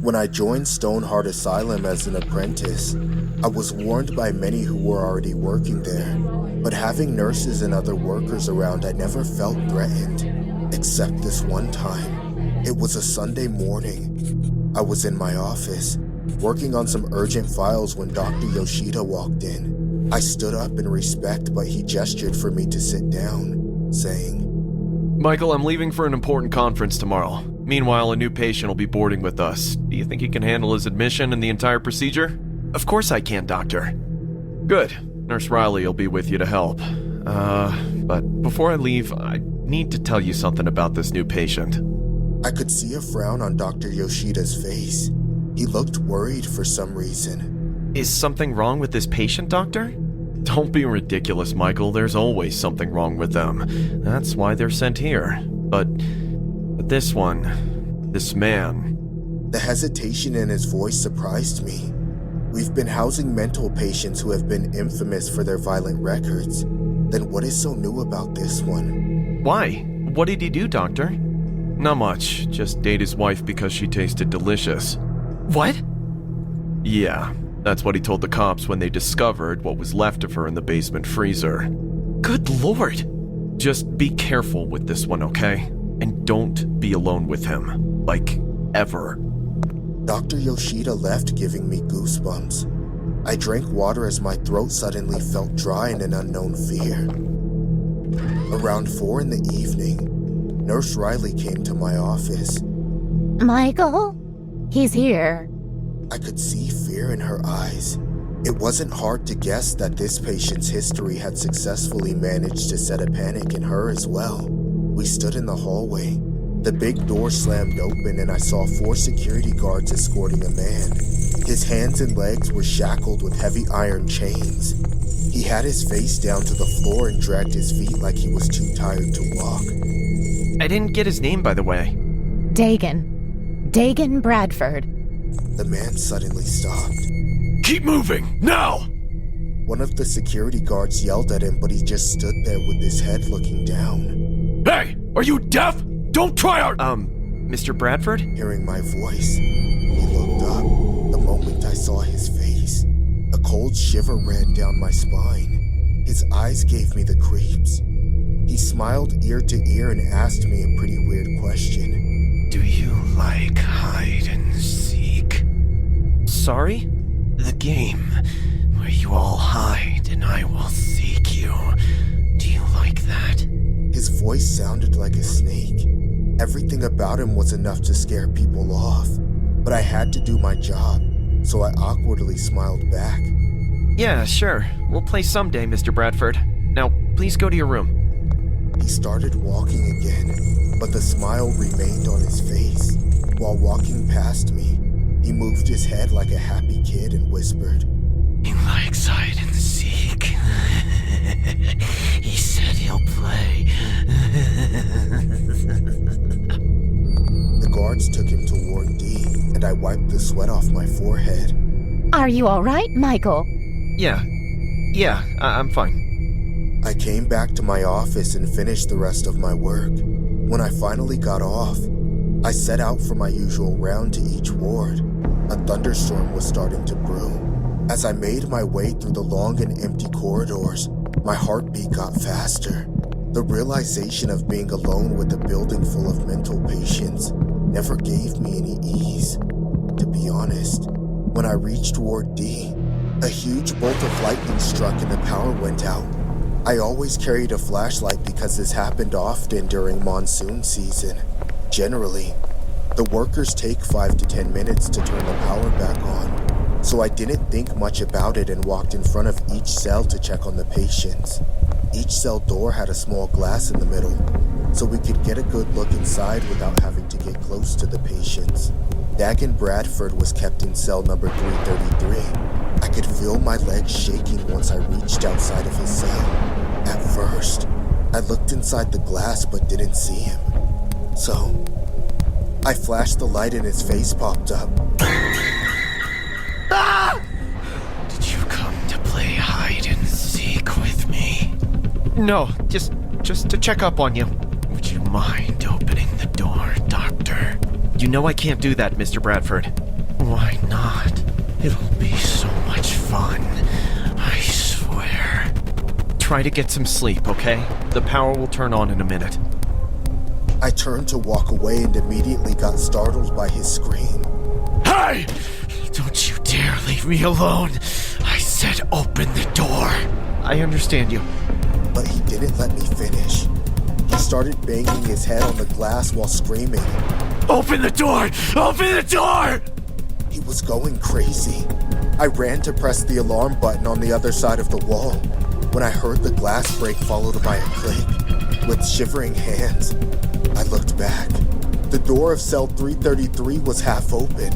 When I joined Stoneheart Asylum as an apprentice, I was warned by many who were already working there, but having nurses and other workers around, I never felt threatened, except this one time. It was a Sunday morning. I was in my office, working on some urgent files when Dr. Yoshida walked in. I stood up in respect, but he gestured for me to sit down, saying, "Michael, I'm leaving for an important conference tomorrow. Meanwhile, a new patient will be boarding with us. Do you think he can handle his admission and the entire procedure?" "Of course I can, Doctor." "Good. Nurse Riley will be with you to help. But before I leave, I need to tell you something about this new patient." I could see a frown on Dr. Yoshida's face. He looked worried for some reason. "Is something wrong with this patient, Doctor?" "Don't be ridiculous, Michael. There's always something wrong with them. That's why they're sent here. But this one, this man..." The hesitation in his voice surprised me. We've been housing mental patients who have been infamous for their violent records. Then what is so new about this one? "Why? What did he do, Doctor?" "Not much. Just date his wife because she tasted delicious." "What?" "Yeah, that's what he told the cops when they discovered what was left of her in the basement freezer." "Good Lord!" "Just be careful with this one, okay? And don't be alone with him. Like, ever." Dr. Yoshida left, giving me goosebumps. I drank water as my throat suddenly felt dry in an unknown fear. Around 4 in the evening, Nurse Riley came to my office. "Michael? He's here." I could see fear in her eyes. It wasn't hard to guess that this patient's history had successfully managed to set a panic in her as well. We stood in the hallway. The big door slammed open and I saw 4 security guards escorting a man. His hands and legs were shackled with heavy iron chains. He had his face down to the floor and dragged his feet like he was too tired to walk. "I didn't get his name, by the way." Dagan Bradford." The man suddenly stopped. "Keep moving, now!" One of the security guards yelled at him, but he just stood there with his head looking down. "Hey, are you deaf? Don't try our..." Mr. Bradford?" Hearing my voice, he looked up. The moment I saw his face, a cold shiver ran down my spine. His eyes gave me the creeps. He smiled ear to ear and asked me a pretty weird question. "Do you like hide and seek?" "Sorry?" "The game where you all hide and I will seek you. Do you like that?" His voice sounded like a snake. Everything about him was enough to scare people off, but I had to do my job, so I awkwardly smiled back. "Yeah, sure. We'll play someday, Mr. Bradford. Now, please go to your room." He started walking again, but the smile remained on his face. While walking past me, he moved his head like a happy kid and whispered, "He likes hide and seek. He said he'll play." The guards took him to Ward D, and I wiped the sweat off my forehead. "Are you all right, Michael?" Yeah, I'm fine." I came back to my office and finished the rest of my work. When I finally got off, I set out for my usual round to each ward. A thunderstorm was starting to brew. As I made my way through the long and empty corridors, my heartbeat got faster. The realization of being alone with a building full of mental patients never gave me any ease. To be honest, when I reached Ward D, a huge bolt of lightning struck and the power went out. I always carried a flashlight because this happened often during monsoon season. Generally, the workers take 5 to 10 minutes to turn the power back on, so I didn't think much about it and walked in front of each cell to check on the patients. Each cell door had a small glass in the middle, so we could get a good look inside without having to get close to the patients. Dagan Bradford was kept in cell number 333. I could feel my legs shaking once I reached outside of his cell. At first, I looked inside the glass but didn't see him. So, I flashed the light and his face popped up. Ah! "Did you come to play hide and seek with me?" "No, just to check up on you." "Would you mind opening the door, Doctor?" "You know I can't do that, Mr. Bradford." It'll be so much fun. I swear. Try to get some sleep, okay? The power will turn on in a minute. I turned to walk away and immediately got startled by his scream. Hey! Don't you dare leave me alone! I said open the door! I understand you. But he didn't let me finish. He started banging his head on the glass while screaming. Open the door! Open the door! He was going crazy. I ran to press the alarm button on the other side of the wall when I heard the glass break followed by a click. With shivering hands, I looked back. The door of cell 333 was half open.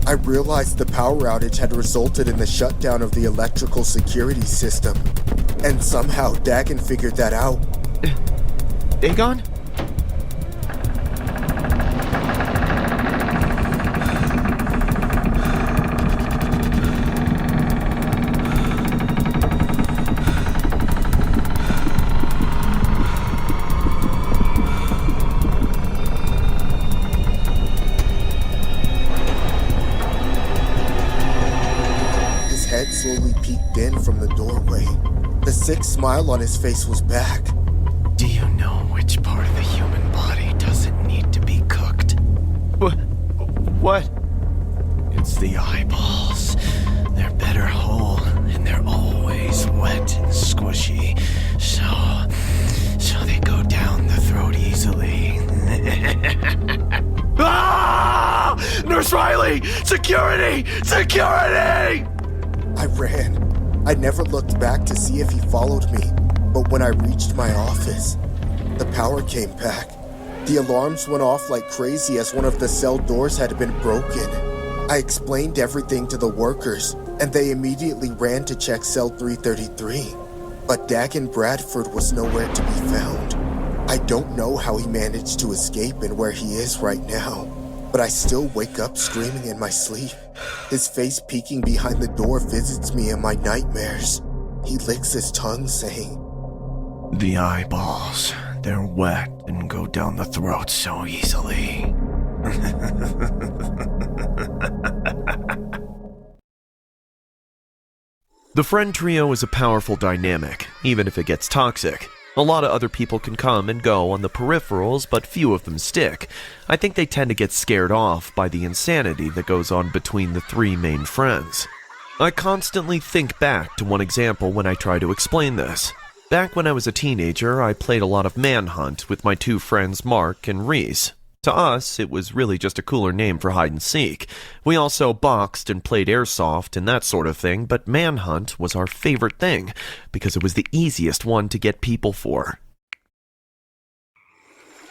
I realized the power outage had resulted in the shutdown of the electrical security system. And somehow Dagon figured that out. Dagon? His head slowly peeked in from the doorway. The sick smile on his face was back. Do you know which part of the human body doesn't need to be cooked? What? It's the eyeballs. They're better whole, and they're always wet and squishy. So they go down the throat easily. Ah! Nurse Riley! Security! Security! I ran. I never looked back to see if he followed me, but when I reached my office, the power came back. The alarms went off like crazy as one of the cell doors had been broken. I explained everything to the workers, and they immediately ran to check cell 333. But Dagon Bradford was nowhere to be found. I don't know how he managed to escape and where he is right now, but I still wake up screaming in my sleep. His face peeking behind the door visits me in my nightmares. He licks his tongue, saying, The eyeballs, they're wet and go down the throat so easily. The friend trio is a powerful dynamic, even if it gets toxic. A lot of other people can come and go on the peripherals, but few of them stick. I think they tend to get scared off by the insanity that goes on between the three main friends. I constantly think back to one example when I try to explain this. Back when I was a teenager, I played a lot of Manhunt with my two friends Mark and Reese. To us, it was really just a cooler name for hide and seek. We also boxed and played airsoft and that sort of thing, but Manhunt was our favorite thing because it was the easiest one to get people for.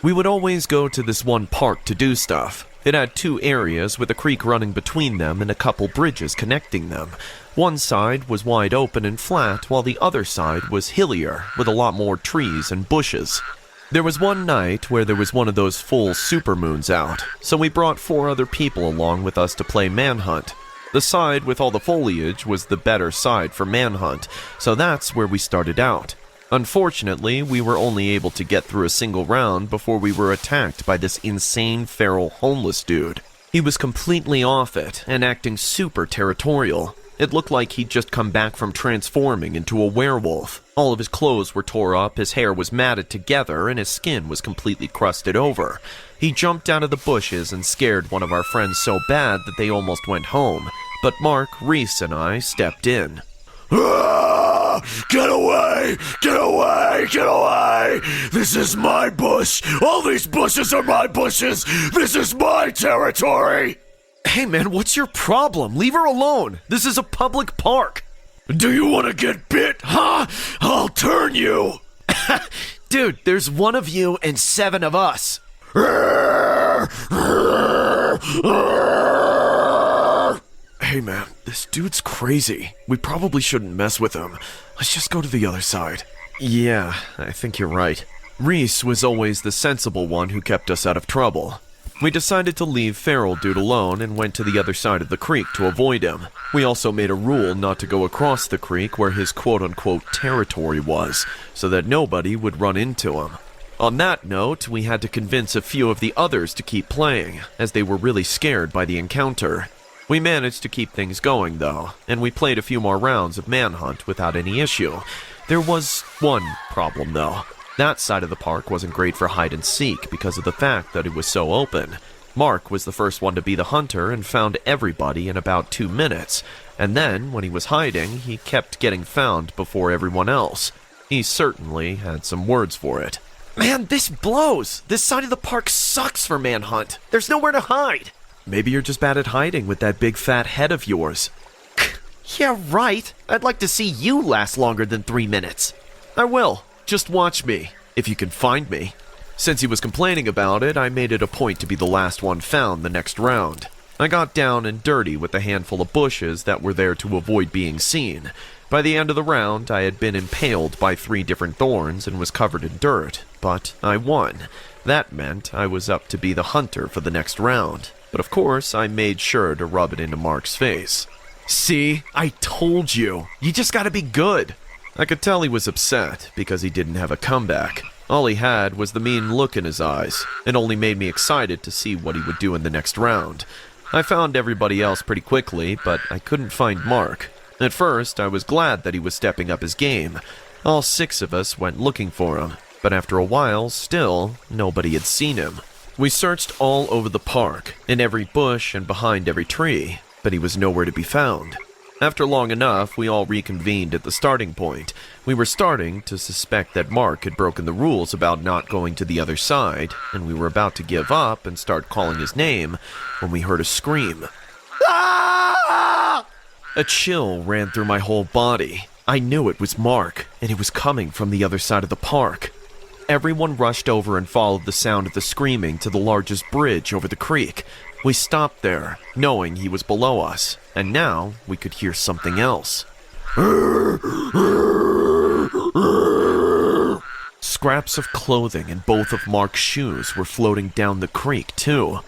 We would always go to this one park to do stuff. It had two areas with a creek running between them and a couple bridges connecting them. One side was wide open and flat, while the other side was hillier, with a lot more trees and bushes. There was one night where there was one of those full supermoons out, so we brought 4 other people along with us to play Manhunt. The side with all the foliage was the better side for Manhunt, so that's where we started out. Unfortunately, we were only able to get through a single round before we were attacked by this insane feral homeless dude. He was completely off it and acting super territorial. It looked like he'd just come back from transforming into a werewolf. All of his clothes were tore up, his hair was matted together, and his skin was completely crusted over. He jumped out of the bushes and scared one of our friends so bad that they almost went home. But Mark, Reese, and I stepped in. Ah! Get away! Get away! Get away! This is my bush! All these bushes are my bushes! This is my territory! Hey man, what's your problem? Leave her alone. This is a public park. Do you want to get bit, huh? I'll turn you. Dude, there's 1 of you and 7 of us. Hey man, this dude's crazy. We probably shouldn't mess with him. Let's just go to the other side. Yeah, I think you're right. Reese was always the sensible one who kept us out of trouble. We decided to leave feral dude alone and went to the other side of the creek to avoid him. We also made a rule not to go across the creek where his quote-unquote territory was, so that nobody would run into him. On that note, we had to convince a few of the others to keep playing, as they were really scared by the encounter. We managed to keep things going, though, and we played a few more rounds of Manhunt without any issue. There was one problem, though. That side of the park wasn't great for hide and seek because of the fact that it was so open. Mark was the first one to be the hunter and found everybody in about 2 minutes, and then, when he was hiding, he kept getting found before everyone else. He certainly had some words for it. Man, this blows! This side of the park sucks for Manhunt. There's nowhere to hide. Maybe you're just bad at hiding with that big fat head of yours. Yeah, right. I'd like to see you last longer than 3 minutes. I will. Just watch me, if you can find me. Since he was complaining about it, I made it a point to be the last one found the next round. I got down and dirty with a handful of bushes that were there to avoid being seen. By the end of the round, I had been impaled by 3 different thorns and was covered in dirt, but I won. That meant I was up to be the hunter for the next round. But of course, I made sure to rub it into Mark's face. See, I told you. You just gotta be good. I could tell he was upset because he didn't have a comeback. All he had was the mean look in his eyes. It only made me excited to see what he would do in the next round. I found everybody else pretty quickly, but I couldn't find Mark. At first, I was glad that he was stepping up his game. All 6 of us went looking for him, but after a while, still, nobody had seen him. We searched all over the park, in every bush and behind every tree, but he was nowhere to be found. After long enough, we all reconvened at the starting point. We were starting to suspect that Mark had broken the rules about not going to the other side, and we were about to give up and start calling his name when we heard a scream. Ah! A chill ran through my whole body. I knew it was Mark, and it was coming from the other side of the park. Everyone rushed over and followed the sound of the screaming to the largest bridge over the creek. We stopped there, knowing he was below us, and now we could hear something else. Scraps of clothing and both of Mark's shoes were floating down the creek, too.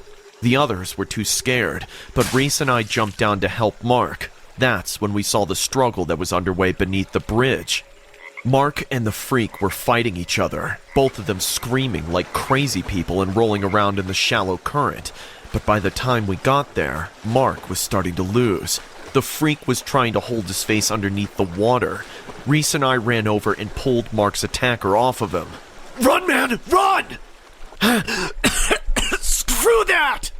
The others were too scared, but Reese and I jumped down to help Mark. That's when we saw the struggle that was underway beneath the bridge. Mark and the freak were fighting each other, both of them screaming like crazy people and rolling around in the shallow current. But by the time we got there, Mark was starting to lose. The freak was trying to hold his face underneath the water. Reese and I ran over and pulled Mark's attacker off of him. Run, man, run! Screw that!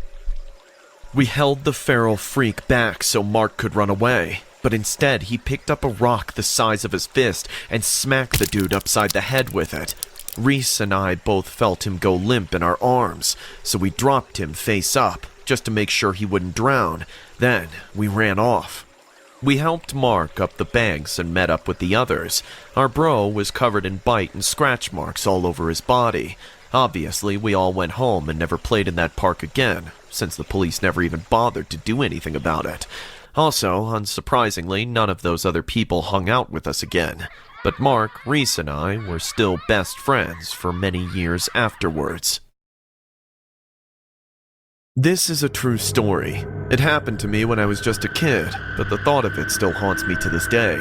We held the feral freak back so Mark could run away, but instead he picked up a rock the size of his fist and smacked the dude upside the head with it. Reese and I both felt him go limp in our arms, so we dropped him face up, just to make sure he wouldn't drown. Then we ran off. We helped Mark up the banks and met up with the others. Our bro was covered in bite and scratch marks all over his body. Obviously, we all went home and never played in that park again, since the police never even bothered to do anything about it. Also, unsurprisingly, none of those other people hung out with us again. But Mark, Reese, and I were still best friends for many years afterwards. This is a true story. It happened to me when I was just a kid, but the thought of it still haunts me to this day.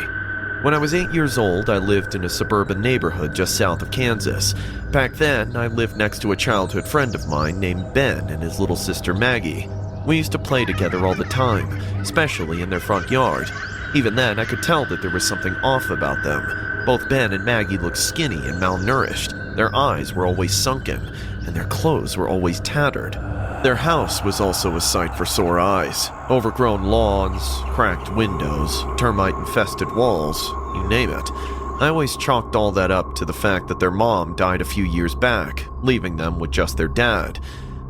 When I was 8 years old, I lived in a suburban neighborhood just south of Kansas. Back then, I lived next to a childhood friend of mine named Ben and his little sister Maggie. We used to play together all the time, especially in their front yard. Even then, I could tell that there was something off about them. Both Ben and Maggie looked skinny and malnourished. Their eyes were always sunken, and their clothes were always tattered. Their house was also a sight for sore eyes. Overgrown lawns, cracked windows, termite-infested walls, you name it. I always chalked all that up to the fact that their mom died a few years back, leaving them with just their dad.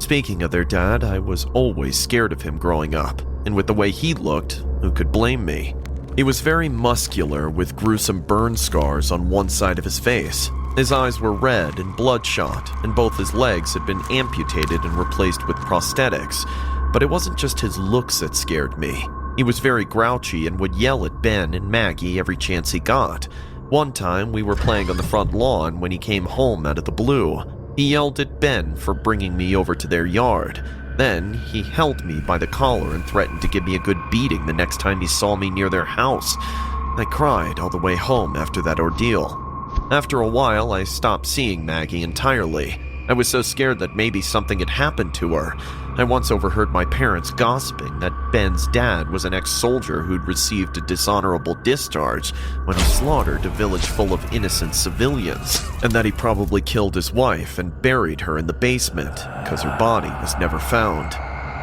Speaking of their dad, I was always scared of him growing up, and with the way he looked, who could blame me? He was very muscular with gruesome burn scars on one side of his face. His eyes were red and bloodshot, and both his legs had been amputated and replaced with prosthetics. But it wasn't just his looks that scared me. He was very grouchy and would yell at Ben and Maggie every chance he got. One time, we were playing on the front lawn when he came home out of the blue. He yelled at Ben for bringing me over to their yard. Then, he held me by the collar and threatened to give me a good beating the next time he saw me near their house. I cried all the way home after that ordeal. After a while, I stopped seeing Maggie entirely. I was so scared that maybe something had happened to her. I once overheard my parents gossiping that Ben's dad was an ex-soldier who'd received a dishonorable discharge when he slaughtered a village full of innocent civilians, and that he probably killed his wife and buried her in the basement because her body was never found.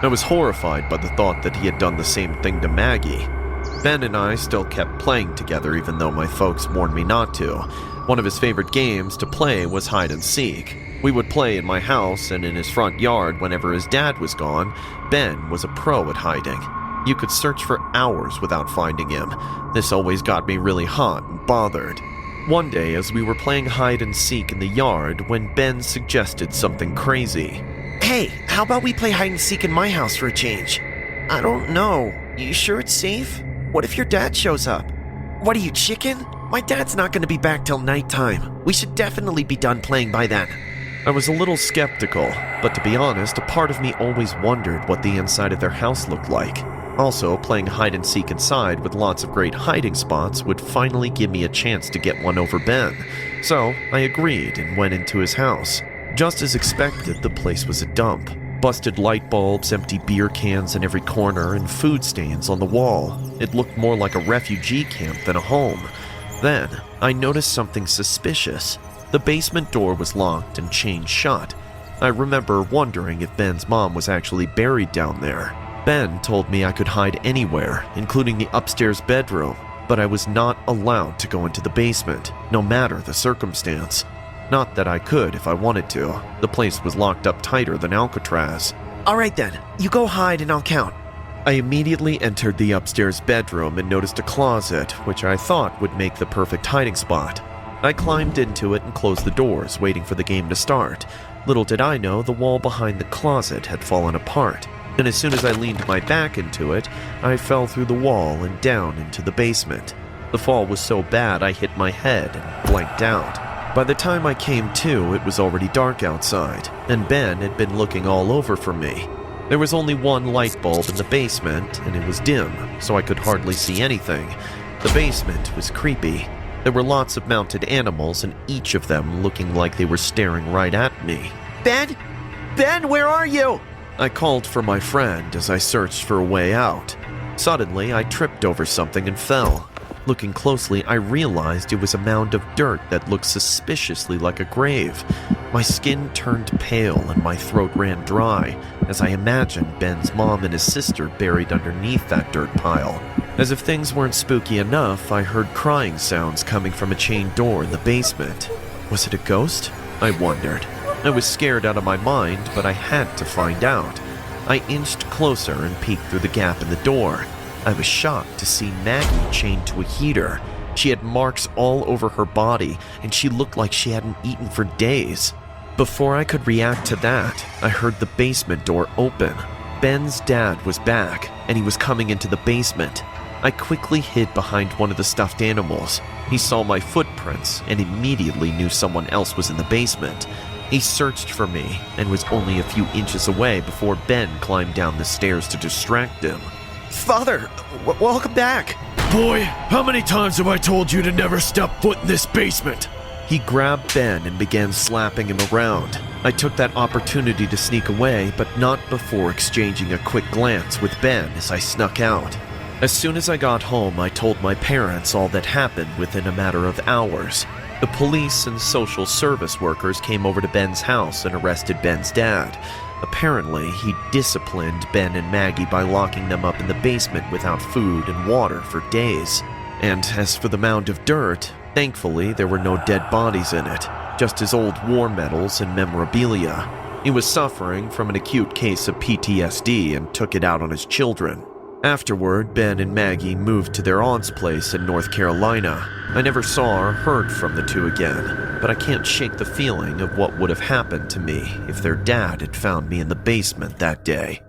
I was horrified by the thought that he had done the same thing to Maggie. Ben and I still kept playing together even though my folks warned me not to. One of his favorite games to play was hide and seek. We would play in my house and in his front yard whenever his dad was gone. Ben was a pro at hiding. You could search for hours without finding him. This always got me really hot and bothered. One day, as we were playing hide and seek in the yard, when Ben suggested something crazy. "Hey, how about we play hide and seek in my house for a change?" "I don't know. You sure it's safe? What if your dad shows up?" "What are you, chicken? My dad's not going to be back till nighttime. We should definitely be done playing by then." I was a little skeptical, but to be honest, a part of me always wondered what the inside of their house looked like. Also, playing hide and seek inside with lots of great hiding spots would finally give me a chance to get one over Ben. So I agreed and went into his house. Just as expected, the place was a dump. Busted light bulbs, empty beer cans in every corner, and food stains on the wall. It looked more like a refugee camp than a home. Then, I noticed something suspicious. The basement door was locked and chained shut. I remember wondering if Ben's mom was actually buried down there. Ben told me I could hide anywhere, including the upstairs bedroom, but I was not allowed to go into the basement, no matter the circumstance. Not that I could if I wanted to. The place was locked up tighter than Alcatraz. "All right then, you go hide and I'll count." I immediately entered the upstairs bedroom and noticed a closet, which I thought would make the perfect hiding spot. I climbed into it and closed the doors, waiting for the game to start. Little did I know the wall behind the closet had fallen apart, and as soon as I leaned my back into it, I fell through the wall and down into the basement. The fall was so bad I hit my head and blanked out. By the time I came to, it was already dark outside, and Ben had been looking all over for me. There was only one light bulb in the basement, and it was dim, so I could hardly see anything. The basement was creepy. There were lots of mounted animals, and each of them looking like they were staring right at me. "Ben? Ben, where are you?" I called for my friend as I searched for a way out. Suddenly, I tripped over something and fell. Looking closely, I realized it was a mound of dirt that looked suspiciously like a grave. My skin turned pale and my throat ran dry as I imagined Ben's mom and his sister buried underneath that dirt pile. As if things weren't spooky enough, I heard crying sounds coming from a chained door in the basement. Was it a ghost? I wondered. I was scared out of my mind, but I had to find out. I inched closer and peeked through the gap in the door. I was shocked to see Maggie chained to a heater. She had marks all over her body, and she looked like she hadn't eaten for days. Before I could react to that, I heard the basement door open. Ben's dad was back, and he was coming into the basement. I quickly hid behind one of the stuffed animals. He saw my footprints and immediately knew someone else was in the basement. He searched for me and was only a few inches away before Ben climbed down the stairs to distract him. "Father, welcome back." "Boy, how many times have I told you to never step foot in this basement?" He grabbed Ben and began slapping him around. I took that opportunity to sneak away, but not before exchanging a quick glance with Ben as I snuck out. As soon as I got home, I told my parents all that happened within a matter of hours. The police and social service workers came over to Ben's house and arrested Ben's dad. Apparently, he disciplined Ben and Maggie by locking them up in the basement without food and water for days. And as for the mound of dirt, thankfully there were no dead bodies in it, just his old war medals and memorabilia. He was suffering from an acute case of PTSD and took it out on his children. Afterward, Ben and Maggie moved to their aunt's place in North Carolina. I never saw or heard from the two again, but I can't shake the feeling of what would have happened to me if their dad had found me in the basement that day.